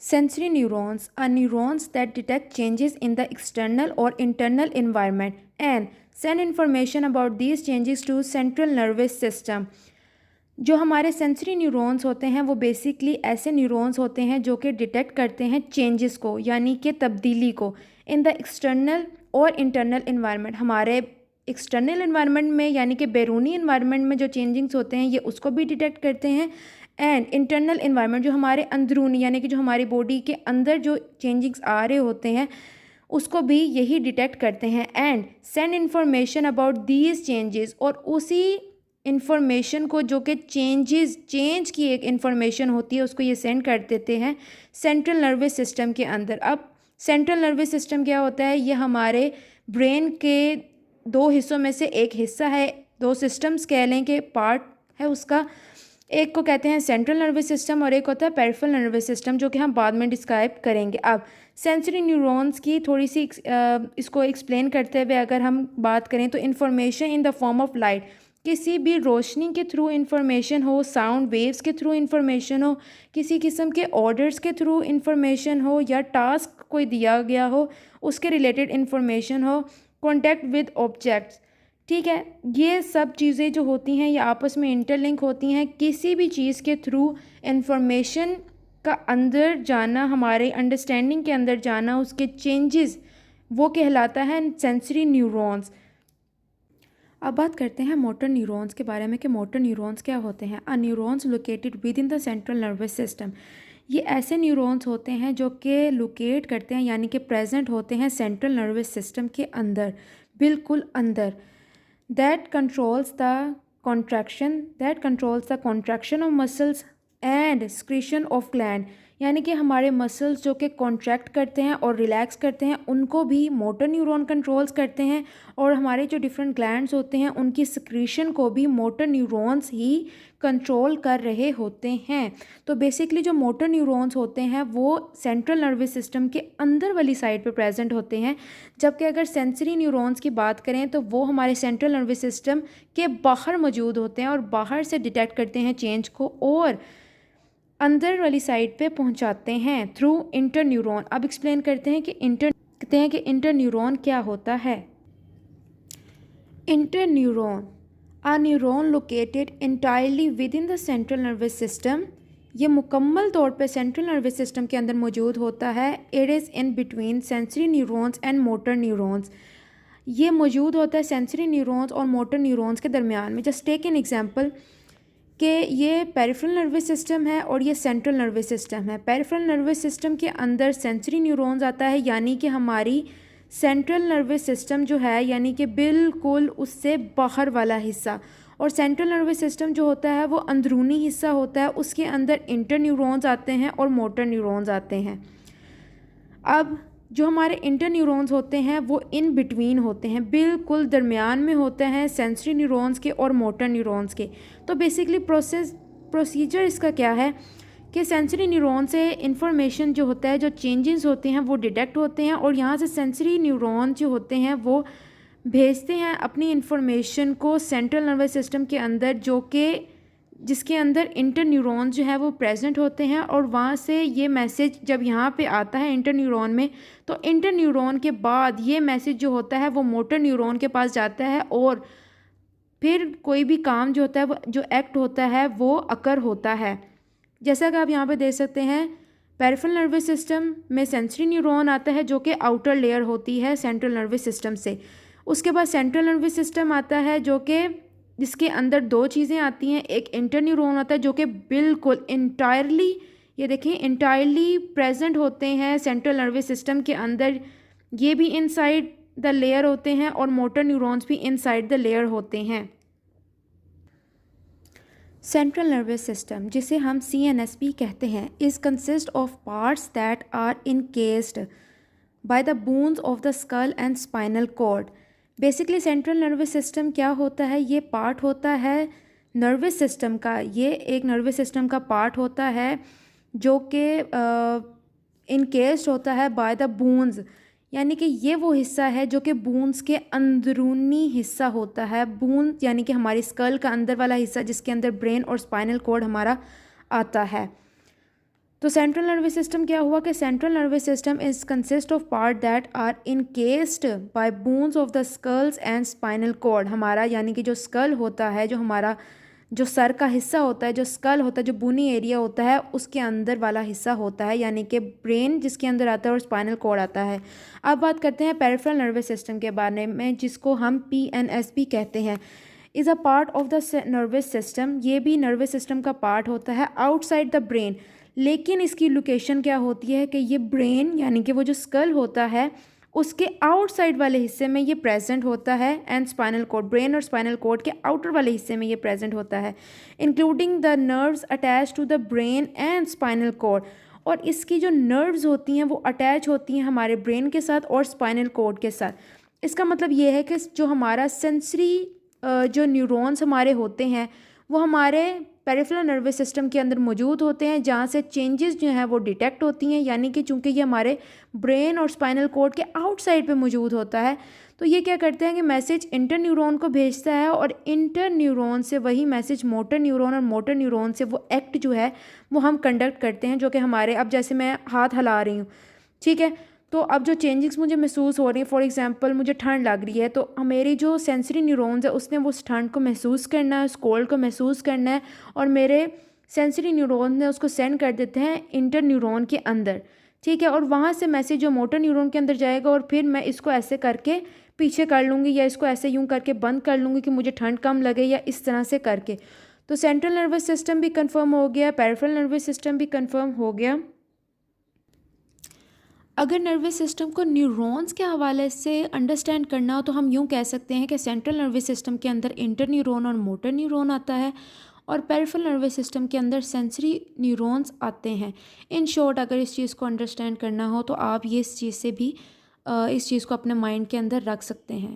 Sensory neurons are neurons that detect changes in the external or internal environment and send information about these changes to central nervous system. जो हमारे sensory neurons होते हैं वो basically ऐसे neurons होते हैं जो कि डिटेक्ट करते हैं चेंजेस को, यानी कि तब्दीली को इन द एक्सटर्नल और इंटरनल इन्वायरमेंट। हमारे एक्सटर्नल इन्वायरमेंट में यानी कि बैरूनी इन्वायरमेंट में जो चेंजिंग्स होते हैं ये उसको भी डिटेक्ट करते हैं, एंड इंटरनल इन्वायरमेंट जो हमारे अंदरूनी यानी कि जो हमारी बॉडी के अंदर जो चेंजिंग्स आ रहे होते हैं उसको भी यही डिटेक्ट करते हैं and send information about these changes. और उसी इन्फॉर्मेशन को जो कि चेंज की एक इन्फॉर्मेशन होती है उसको ये सेंड कर देते हैं सेंट्रल नर्वस सिस्टम के अंदर। अब सेंट्रल नर्वस सिस्टम क्या होता है? ये हमारे ब्रेन के दो हिस्सों में से एक हिस्सा है, दो सिस्टम्स कह लें कि पार्ट है उसका। एक को कहते हैं सेंट्रल नर्वस सिस्टम और एक होता है पेरिफेरल नर्वस सिस्टम, जो कि हम बाद में डिस्क्राइब करेंगे। अब सेंसरी न्यूरॉन्स की थोड़ी सी इसको एक्सप्लेन करते हुए अगर हम बात करें तो information in the form of light, किसी भी रोशनी के थ्रू इन्फॉर्मेशन हो, साउंड वेव्स के थ्रू इन्फॉर्मेशन हो, किसी किस्म के ऑर्डर्स के थ्रू इन्फॉर्मेशन हो, या टास्क कोई दिया गया हो उसके रिलेटेड इन्फॉर्मेशन हो, कॉन्टैक्ट विद ऑब्जेक्ट्स। ठीक है, ये सब चीज़ें जो होती हैं ये आपस में इंटरलिंक होती हैं। किसी भी चीज़ के थ्रू इन्फॉर्मेशन का अंदर जाना, हमारे अंडरस्टैंडिंग के अंदर जाना, उसके चेंजेस, वो कहलाता है सेंसरी न्यूरॉन्स। अब बात करते हैं मोटर न्यूरॉन्स के बारे में कि मोटर न्यूरॉन्स क्या होते हैं। A neurons located within the central nervous system, ये ऐसे न्यूरॉन्स होते हैं जो कि लोकेट करते हैं यानी कि प्रेजेंट होते हैं सेंट्रल नर्वस सिस्टम के अंदर, बिल्कुल अंदर। that controls the contraction of muscles and secretion of gland, यानी कि हमारे मसल्स जो कि कॉन्ट्रैक्ट करते हैं और रिलैक्स करते हैं उनको भी मोटर न्यूरॉन कंट्रोल्स करते हैं, और हमारे जो डिफरेंट ग्लैंड्स होते हैं उनकी सिक्रीशन को भी मोटर न्यूरॉन्स ही कंट्रोल कर रहे होते हैं। तो बेसिकली जो मोटर न्यूरॉन्स होते हैं वो सेंट्रल नर्वस सिस्टम के अंदर वाली साइड पे प्रेजेंट होते हैं, जबकि अगर सेंसरी न्यूरॉन्स की बात करें तो वो हमारे सेंट्रल नर्वस सिस्टम के बाहर मौजूद होते हैं और बाहर से डिटेक्ट करते हैं चेंज को और अंदर वाली साइड पे पहुंचाते हैं थ्रू इंटर न्यूरॉन। अब एक्सप्लेन करते हैं कि इंटर न्यूरॉन क्या होता है। Interneuron, a neuron located entirely within the central nervous system, ये मुकम्मल तौर पे सेंट्रल नर्वस सिस्टम के अंदर मौजूद होता है। It is in between sensory neurons and motor neurons, ये मौजूद होता है सेंसरी न्यूरॉन्स और मोटर न्यूरॉन्स के दरमियान में। जस्ट टेक एन एग्जांपल कि ये पेरिफेरल नर्वस सिस्टम है और ये सेंट्रल नर्वस सिस्टम है। पेरिफेरल नर्वस सिस्टम के अंदर सेंसरी न्यूरॉन्स आता है, यानी कि हमारी सेंट्रल नर्वस सिस्टम जो है यानी कि बिल्कुल उससे बाहर वाला हिस्सा, और सेंट्रल नर्वस सिस्टम जो होता है वो अंदरूनी हिस्सा होता है, उसके अंदर इंटर न्यूरॉन्स आते हैं और मोटर न्यूरॉन्स आते हैं। अब जो हमारे इंटर न्यूरॉन्स होते हैं वो इन बिटवीन होते हैं, बिल्कुल दरमियान में होते हैं सेंसरी न्यूरॉन्स के और मोटर न्यूरॉन्स के। तो बेसिकली प्रोसीजर इसका क्या है कि सेंसरी न्यूरॉन से इंफॉर्मेशन जो होता है, जो चेंजेस होते हैं वो डिटेक्ट होते हैं, और यहाँ से सेंसरी न्यूरॉन जो होते हैं वो भेजते हैं अपनी इंफॉर्मेशन को सेंट्रल नर्वस सिस्टम के अंदर, जो कि जिसके अंदर इंटर न्यूरॉन जो है वो प्रेजेंट होते हैं। और वहाँ से ये मैसेज जब यहाँ पे आता है इंटर न्यूरॉन में, तो इंटर न्यूरॉन के बाद ये मैसेज जो होता है वो मोटर न्यूरॉन के पास जाता है, और फिर कोई भी काम जो होता है वो जो एक्ट होता है वो अकर होता है। जैसा कि आप यहाँ पे देख सकते हैं, पेरिफेरल नर्वस सिस्टम में सेंसरी न्यूरॉन आता है जो कि आउटर लेयर होती है सेंट्रल नर्वस सिस्टम से। उसके बाद सेंट्रल नर्वस सिस्टम आता है जो कि जिसके अंदर दो चीज़ें आती हैं, एक इंटर न्यूरॉन आता है जो कि बिल्कुल इंटायरली, ये देखिए इंटायरली प्रेजेंट होते हैं सेंट्रल नर्वस सिस्टम के अंदर, ये भी इनसाइड द लेयर होते हैं, और मोटर न्यूरॉन्स भी इनसाइड द लेयर होते हैं। सेंट्रल नर्वस सिस्टम, जिसे हम CNS भी कहते हैं, is consist of parts that are encased by the bones of the skull and spinal cord. Basically central nervous system क्या होता है? ये पार्ट होता है नर्वस सिस्टम का, ये एक नर्वस सिस्टम का पार्ट होता है जो कि इनकेस्ड होता है बाय द बोन्स, यानी कि ये वो हिस्सा है जो कि बोन्स के अंदरूनी हिस्सा होता है। बोन यानी कि हमारी स्कल का अंदर वाला हिस्सा जिसके अंदर ब्रेन और स्पाइनल कॉर्ड हमारा आता है। तो सेंट्रल नर्वस सिस्टम क्या हुआ कि central nervous system is consist of part that are encased by bones of the skulls and spinal cord. हमारा यानी कि जो स्कल होता है, जो हमारा जो सर का हिस्सा होता है, जो स्कल होता है, जो बुनी एरिया होता है, उसके अंदर वाला हिस्सा होता है, यानी कि ब्रेन जिसके अंदर आता है और स्पाइनल कॉर्ड आता है। अब बात करते हैं पेरिफेरल नर्वस सिस्टम के बारे में, जिसको हम PNS भी कहते हैं। Is a part of the nervous system. ये भी नर्वस सिस्टम का पार्ट होता है आउटसाइड द ब्रेन, लेकिन इसकी लोकेशन क्या होती है कि ये ब्रेन यानी कि वो जो स्कल होता है उसके आउटसाइड वाले हिस्से में ये प्रेजेंट होता है, एंड स्पाइनल कोड, ब्रेन और स्पाइनल कोड के आउटर वाले हिस्से में ये प्रेजेंट होता है, including the nerves attach to the brain and spinal cord. और इसकी जो नर्व्स होती हैं वो अटैच होती हैं हमारे ब्रेन के साथ और स्पाइनल कोड के साथ। इसका मतलब ये है कि जो हमारा सेंसरी जो न्यूरॉन्स हमारे होते हैं वो हमारे पेरिफेरल नर्वस सिस्टम के अंदर मौजूद होते हैं, जहाँ से चेंजेस जो हैं वो डिटेक्ट होती हैं, यानी कि चूँकि ये हमारे ब्रेन और स्पाइनल कोड के आउटसाइड पे मौजूद होता है, तो ये क्या करते हैं कि मैसेज इंटर न्यूरॉन को भेजता है, और इंटर न्यूरॉन से वही मैसेज मोटर न्यूरॉन, और मोटर न्यूरॉन से वो एक्ट जो है वो हम कंडक्ट करते हैं, जो कि हमारे, अब जैसे मैं हाथ हिला रही हूँ, ठीक है, तो अब जो चेंजेस मुझे महसूस हो रही हैं, फॉर एग्जांपल मुझे ठंड लग रही है, तो मेरी जो सेंसरी न्यूरॉन्स है उसने वो उस ठंड को महसूस करना है, उस कोल्ड को महसूस करना है, और मेरे सेंसरी न्यूरॉन ने उसको सेंड कर देते हैं इंटर न्यूरॉन के अंदर, ठीक है, और वहाँ से मैसेज जो मोटर न्यूरॉन के अंदर जाएगा, और फिर मैं इसको ऐसे करके पीछे कर लूँगी, या इसको ऐसे यूँ करके बंद कर लूँगी कि मुझे ठंड कम लगे, या इस तरह से करके। तो सेंट्रल नर्वस सिस्टम भी कन्फर्म हो गया, पेरिफेरल नर्वस सिस्टम भी कन्फर्म हो गया। अगर नर्वस सिस्टम को न्यूरॉन्स के हवाले से अंडरस्टैंड करना हो तो हम यूँ कह सकते हैं कि सेंट्रल नर्वस सिस्टम के अंदर इंटर न्यूरॉन और मोटर न्यूरॉन आता है, और पेरिफेरल नर्वस सिस्टम के अंदर सेंसरी न्यूरॉन्स आते हैं। इन शॉर्ट, अगर इस चीज़ को अंडरस्टैंड करना हो तो आप ये इस चीज़ से भी इस चीज़ को अपने माइंड के अंदर रख सकते हैं।